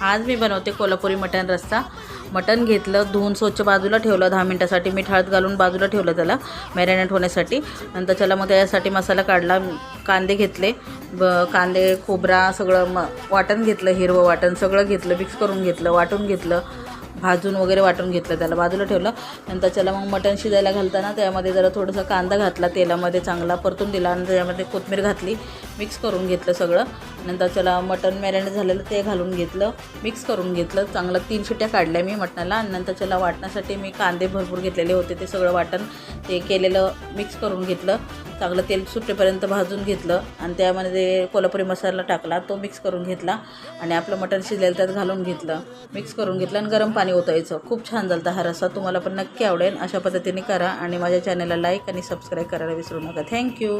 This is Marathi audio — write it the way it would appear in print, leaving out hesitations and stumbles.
आज मी बनवते कोल्हापुरी मटण रस्सा। मटण घेतलं, धुवून स्वच्छ बाजूला ठेवलं, 10 मिनिटासाठी मीठ हळद घालून बाजूला ठेवलं त्याला मॅरिनेट होण्यासाठी। नंतर त्याला मग त्यासाठी मसाला काढला, कांदे घेतले, कांदे खोबरा सगळं वाटण घेतलं, हिरवं वाटण सगळं घेतलं, मिक्स करून घेतलं, वाटून घेतलं, भाजून वगैरे वाटून घेतलं, त्याला बाजूला ठेवलं। नंतर त्याला मग मटण शिजायला घालताना त्यामध्ये जरा थोडासा कांदा घातला, तेलामध्ये चांगला परतून दिला आणि त्यामध्ये कोथिंबीर घातली, मिक्स करून घेतलं सगळं। नंतर त्याला मटण मॅरिनेट झालेलं ते घालून घेतलं, मिक्स करून घेतलं, चांगलं 3 शिट्ट्या काढल्या मी मटणाला। आणि नंतर त्याला वाटण्यासाठी मी कांदे भरपूर घेतलेले होते, ते सगळं वाटण ते केलेलं मिक्स करून घेतलं, चांगलं तेल सुटेपर्यंत भाजून घेतलं आणि त्यामध्ये कोल्हापुरी मसाला टाकला, तो मिक्स करून घेतला आणि आपलं मटण शिजलेलं त्यात घालून घेतलं, मिक्स करून घेतलं आणि गरम पाणी ओतायचं। खूप छान झाला हा रस्सा, तुम्हाला पण नक्की आवडेल। अशा पद्धतीने करा आणि माझ्या चॅनलला लाईक आणि सबस्क्राईब करायला विसरू नका। थँक्यू।